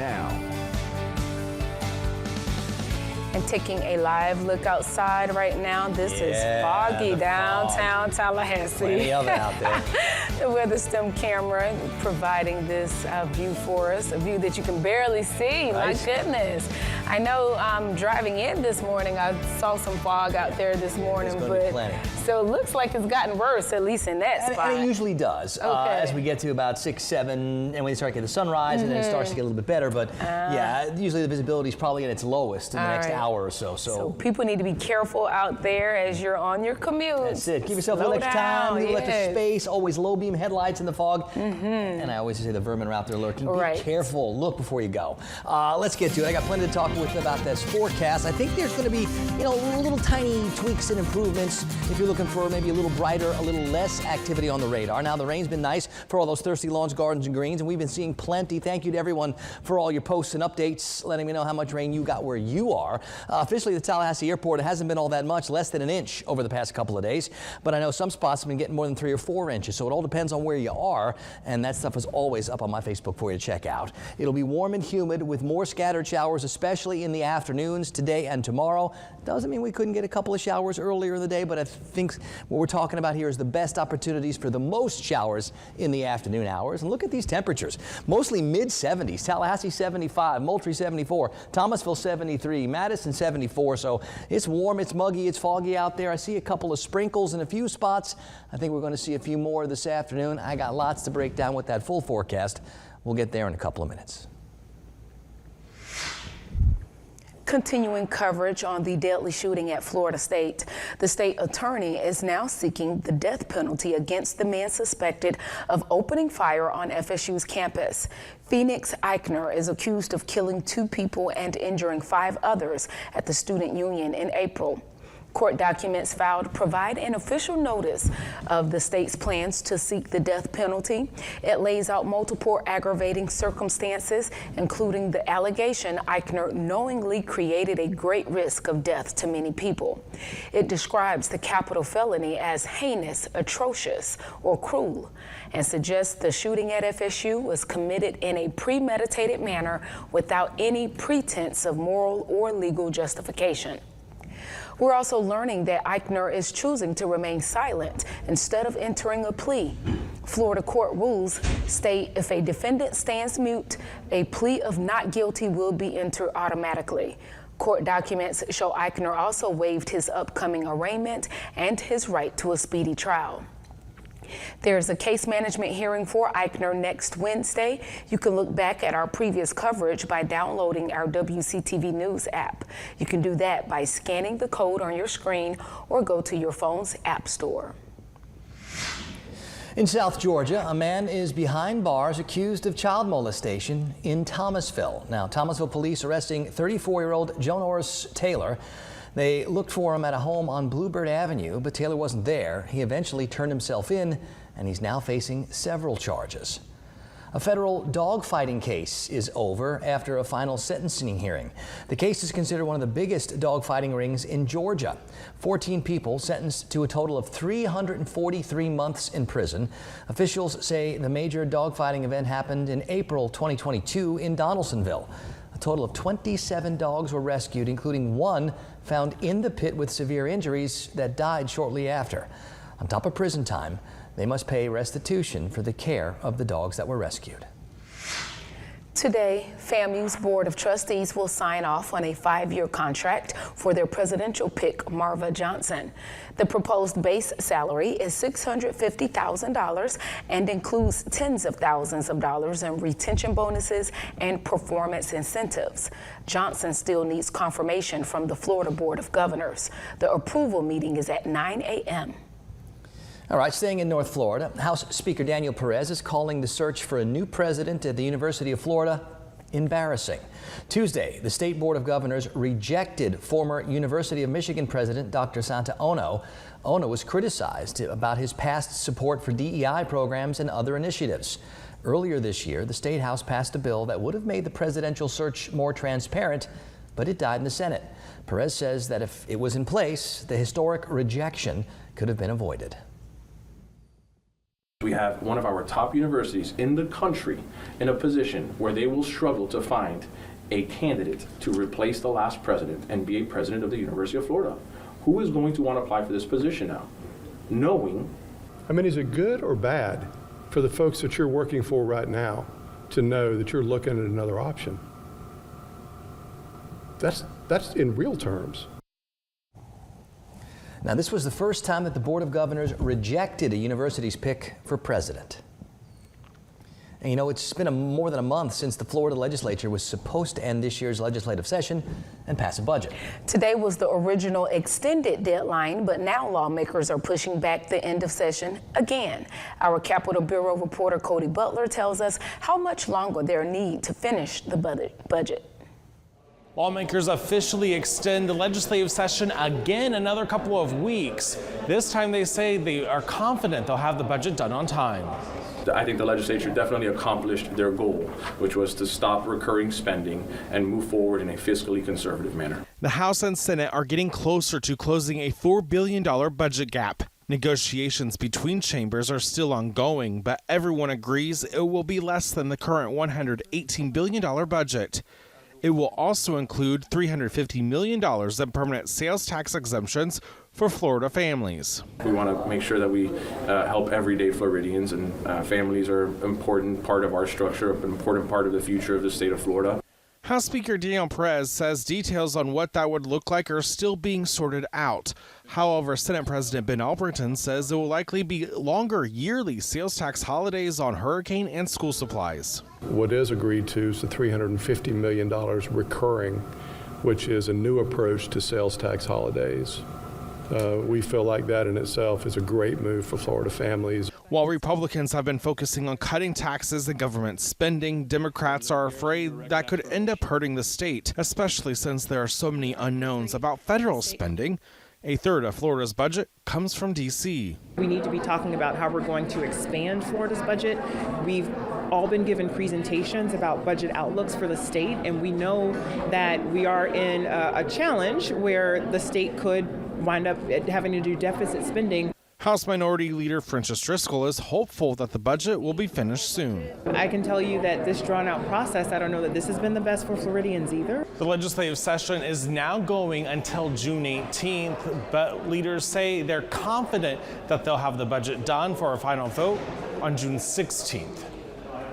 now. And taking a live look outside right now, this is foggy downtown Tallahassee. Plenty of it out there. The Weather Stem camera providing this view for us, a view that you can barely see. Nice. My goodness. I know driving in this morning, I saw some fog out there this morning, but so it looks like it's gotten worse, at least in that spot. And it usually does, as we get to about 6, 7, and we start getting the sunrise, and then it starts to get a little bit better. But yeah, usually the visibility is probably at its lowest in the next hour or so. So people need to be careful out there as you're on your commute. That's it. Give yourself a little extra time, a little extra space. Always low beam headlights in the fog. And I always say the vermin are out there lurking. Be careful. Look before you go. Let's get to it. I got plenty to talk with about this forecast. I think there's going to be, little tiny tweaks and improvements if you're looking for maybe a little brighter, a little less activity on the radar. Now, the rain's been nice for all those thirsty lawns, gardens, and greens, and we've been seeing plenty. Thank you to everyone for all your posts and updates, letting me know how much rain you got where you are. Officially, the Tallahassee airport, it hasn't been all that much, less than an inch over the past couple of days, but I know some spots have been getting more than 3 or 4 inches, so it all depends on where you are, and that stuff is always up on my Facebook for you to check out. It'll be warm and humid with more scattered showers, especially in the afternoons today and tomorrow. Doesn't mean we couldn't get a couple of showers earlier in the day, but I think what we're talking about here is the best opportunities for the most showers in the afternoon hours. And look at these temperatures. Mostly mid-70s. Tallahassee 75, Moultrie 74, Thomasville 73, Madison 74. So it's warm, it's muggy, it's foggy out there. I see a couple of sprinkles in a few spots. I think we're going to see a few more this afternoon. I got lots to break down with that full forecast. We'll get there in a couple of minutes. Continuing coverage on the deadly shooting at Florida State. The state attorney is now seeking the death penalty against the man suspected of opening fire on FSU's campus. Phoenix Eichner is accused of killing 2 people and injuring 5 others at the student union in April. Court documents filed provide an official notice of the state's plans to seek the death penalty. It lays out multiple aggravating circumstances, including the allegation Eichner knowingly created a great risk of death to many people. It describes the capital felony as heinous, atrocious, or cruel, and suggests the shooting at FSU was committed in a premeditated manner without any pretense of moral or legal justification. We're also learning that Eichner is choosing to remain silent instead of entering a plea. Florida court rules state if a defendant stands mute, a plea of not guilty will be entered automatically. Court documents show Eichner also waived his upcoming arraignment and his right to a speedy trial. There's a case management hearing for Eichner next Wednesday. You can look back at our previous coverage by downloading our WCTV News app. You can do that by scanning the code on your screen or go to your phone's app store. In South Georgia, a man is behind bars accused of child molestation in Thomasville. Now, Thomasville police arresting 34-year-old Jonorris Taylor. They looked for him at a home on Bluebird Avenue, but Taylor wasn't there. He eventually turned himself in, and he's now facing several charges. A federal dogfighting case is over after a final sentencing hearing. The case is considered one of the biggest dogfighting rings in Georgia. 14 people sentenced to a total of 343 months in prison. Officials say the major dogfighting event happened in April 2022 in Donaldsonville. A total of 27 dogs were rescued, including one found in the pit with severe injuries that died shortly after. On top of prison time, they must pay restitution for the care of the dogs that were rescued. Today, FAMU's Board of Trustees will sign off on a 5-year contract for their presidential pick, Marva Johnson. The proposed base salary is $650,000 and includes tens of thousands of dollars in retention bonuses and performance incentives. Johnson still needs confirmation from the Florida Board of Governors. The approval meeting is at 9 a.m. All right, staying in North Florida, House Speaker Daniel Perez is calling the search for a new president at the University of Florida embarrassing. Tuesday, the State Board of Governors rejected former University of Michigan President Dr. Santa Ono. Ono was criticized about his past support for DEI programs and other initiatives. Earlier this year, the State House passed a bill that would have made the presidential search more transparent, but it died in the Senate. Perez says that if it was in place, the historic rejection could have been avoided. We have one of our top universities in the country in a position where they will struggle to find a candidate to replace the last president and be a president of the University of Florida. Who is going to want to apply for this position now? Knowing. I mean, is it good or bad for the folks that you're working for right now to know that you're looking at another option? That's in real terms. Now, this was the first time that the Board of Governors rejected a university's pick for president. And you know, it's been more than a month since the Florida legislature was supposed to end this year's legislative session and pass a budget. Today was the original extended deadline, but now lawmakers are pushing back the end of session again. Our Capitol Bureau reporter Cody Butler tells us how much longer they need to finish the budget. Lawmakers officially extend the legislative session again another couple of weeks. This time they say they are confident they'll have the budget done on time. I think the legislature definitely accomplished their goal, which was to stop recurring spending and move forward in a fiscally conservative manner. The House and Senate are getting closer to closing a $4 billion budget gap. Negotiations between chambers are still ongoing, but everyone agrees it will be less than the current $118 billion budget. It will also include $350 million in permanent sales tax exemptions for Florida families. We want to make sure that we help everyday Floridians, and families are an important part of our structure, an important part of the future of the state of Florida. House Speaker Perez says details on what that would look like are still being sorted out. However, Senate President Ben Alberton says there will likely be longer yearly sales tax holidays on hurricane and school supplies. What is agreed to is the $350 million recurring, which is a new approach to sales tax holidays. We feel like that in itself is a great move for Florida families. While Republicans have been focusing on cutting taxes and government spending, Democrats are afraid that could end up hurting the state, especially since there are so many unknowns about federal spending. A third of Florida's budget comes from D.C. We need to be talking about how we're going to expand Florida's budget. We've all been given presentations about budget outlooks for the state, and we know that we are in a challenge where the state could wind up having to do deficit spending. House Minority Leader Francis Driscoll is hopeful that the budget will be finished soon. I can tell you that this drawn-out process, I don't know that this has been the best for Floridians either. The legislative session is now going until June 18th, but leaders say they're confident that they'll have the budget done for a final vote on June 16th.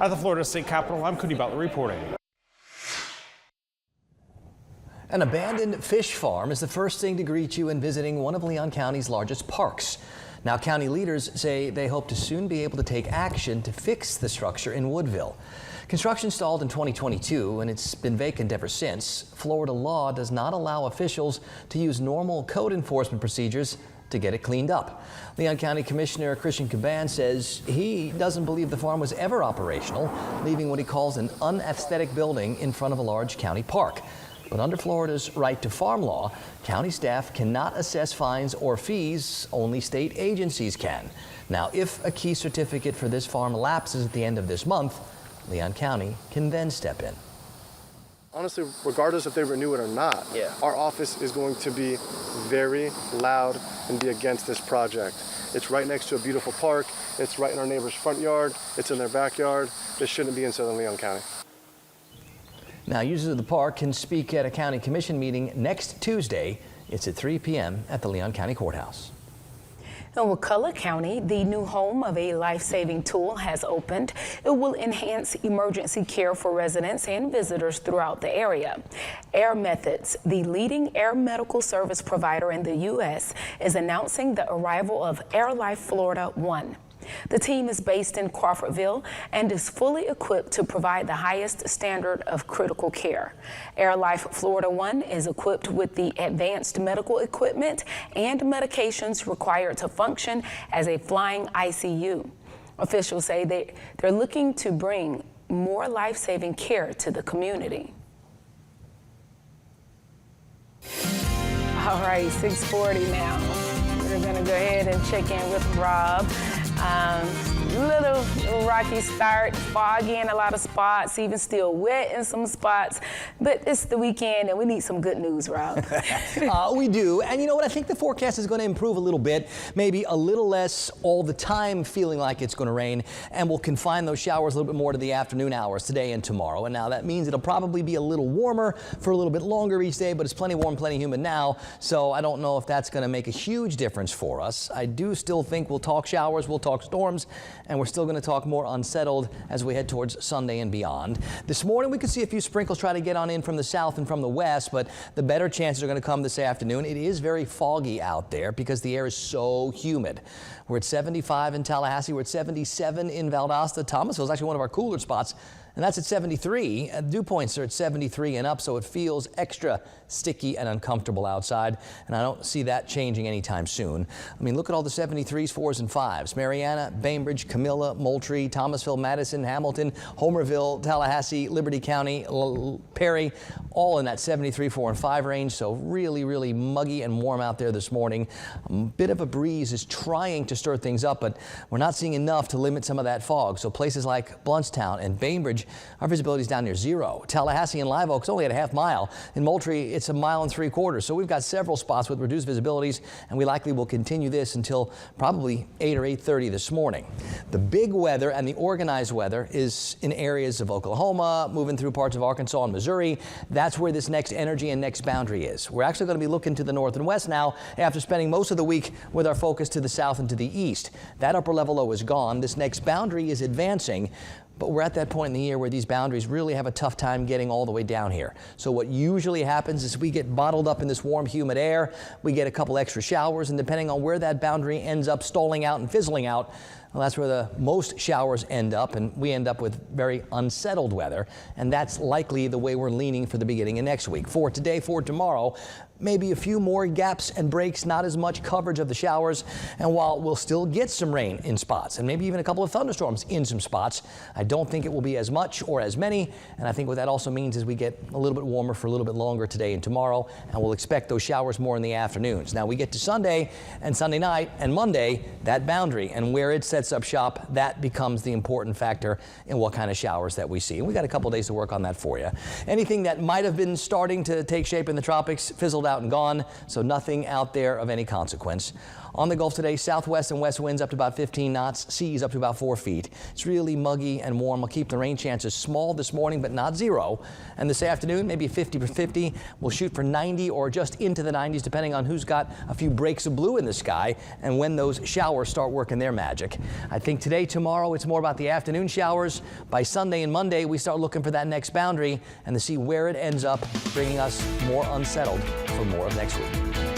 At the Florida State Capitol, I'm Cody Butler reporting. An abandoned fish farm is the first thing to greet you in visiting one of Leon County's largest parks. Now, county leaders say they hope to soon be able to take action to fix the structure in Woodville. Construction stalled in 2022, and it's been vacant ever since. Florida law does not allow officials to use normal code enforcement procedures to get it cleaned up. Leon County Commissioner Christian Caban says he doesn't believe the farm was ever operational, leaving what he calls an unaesthetic building in front of a large county park. But under Florida's right to farm law, county staff cannot assess fines or fees, only state agencies can. Now, if a key certificate for this farm lapses at the end of this month, Leon County can then step in. Honestly, regardless if they renew it or not, our office is going to be very loud and be against this project. It's right next to a beautiful park. It's right in our neighbor's front yard. It's in their backyard. This shouldn't be in Southern Leon County. Now, users of the park can speak at a county commission meeting next Tuesday. It's at 3 p.m. at the Leon County Courthouse. In Wakulla County, the new home of a life-saving tool has opened. It will enhance emergency care for residents and visitors throughout the area. Air Methods, the leading air medical service provider in the U.S., is announcing the arrival of AirLife Florida 1. The team is based in Crawfordville and is fully equipped to provide the highest standard of critical care. AirLife Florida 1 is equipped with the advanced medical equipment and medications required to function as a flying ICU. Officials say they're looking to bring more life-saving care to the community. All right, 6:40 now. We're going to go ahead and check in with Rob. little rocky start, foggy in a lot of spots, even still wet in some spots. But it's the weekend and we need some good news, Rob. We do. And you know what? I think the forecast is going to improve a little bit, maybe a little less all the time feeling like it's going to rain, and we'll confine those showers a little bit more to the afternoon hours today and tomorrow. And now that means it'll probably be a little warmer for a little bit longer each day, but it's plenty warm, plenty humid now. So I don't know if that's going to make a huge difference for us. I do still think we'll talk showers, we'll talk storms, and we're still going to talk more unsettled as we head towards Sunday and beyond. This morning we could see a few sprinkles try to get on in from the south and from the west, but the better chances are going to come this afternoon. It is very foggy out there because the air is so humid. We're at 75 in Tallahassee. We're at 77 in Valdosta. Thomasville is actually one of our cooler spots, and that's at 73. Dew points are at 73 and up, so it feels extra sticky and uncomfortable outside, and I don't see that changing anytime soon. I mean, look at all the 73s, 4s, and 5s. Mariana, Bainbridge, Camilla, Moultrie, Thomasville, Madison, Hamilton, Homerville, Tallahassee, Liberty County, Perry, all in that 73, 4, and 5 range, so really, really muggy and warm out there this morning. A bit of a breeze is trying to stir things up, but we're not seeing enough to limit some of that fog. So places like Blountstown and Bainbridge, our visibility is down near 0. Tallahassee and Live Oak's only at a half mile. In Moultrie, it's a 1.75 miles. So we've got several spots with reduced visibilities, and we likely will continue this until probably 8 or 8:30 this morning. The big weather and the organized weather is in areas of Oklahoma, moving through parts of Arkansas and Missouri. That's where this next energy and next boundary is. We're actually going to be looking to the north and west now after spending most of the week with our focus to the south and to the east. That upper level low is gone. This next boundary is advancing. But we're at that point in the year where these boundaries really have a tough time getting all the way down here. So what usually happens is we get bottled up in this warm, humid air. We get a couple extra showers, and depending on where that boundary ends up stalling out and fizzling out, well, that's where the most showers end up, and we end up with very unsettled weather. And that's likely the way we're leaning for the beginning of next week. For today, for tomorrow, maybe a few more gaps and breaks, not as much coverage of the showers. And while we'll still get some rain in spots and maybe even a couple of thunderstorms in some spots, I don't think it will be as much or as many. And I think what that also means is we get a little bit warmer for a little bit longer today and tomorrow, and we'll expect those showers more in the afternoons. Now we get to Sunday and Sunday night and Monday, that boundary and where it sets up shop, that becomes the important factor in what kind of showers that we see. And we got a couple days to work on that for you. Anything that might have been starting to take shape in the tropics fizzled out and gone, so nothing out there of any consequence. On the Gulf today, southwest and west winds up to about 15 knots, seas up to about 4 feet. It's really muggy and warm. We'll keep the rain chances small this morning, but not 0. And this afternoon, maybe 50-50. We'll shoot for 90 or just into the 90s, depending on who's got a few breaks of blue in the sky and when those showers start working their magic. I think today, tomorrow, it's more about the afternoon showers. By Sunday and Monday, we start looking for that next boundary and to see where it ends up, bringing us more unsettled for more of next week.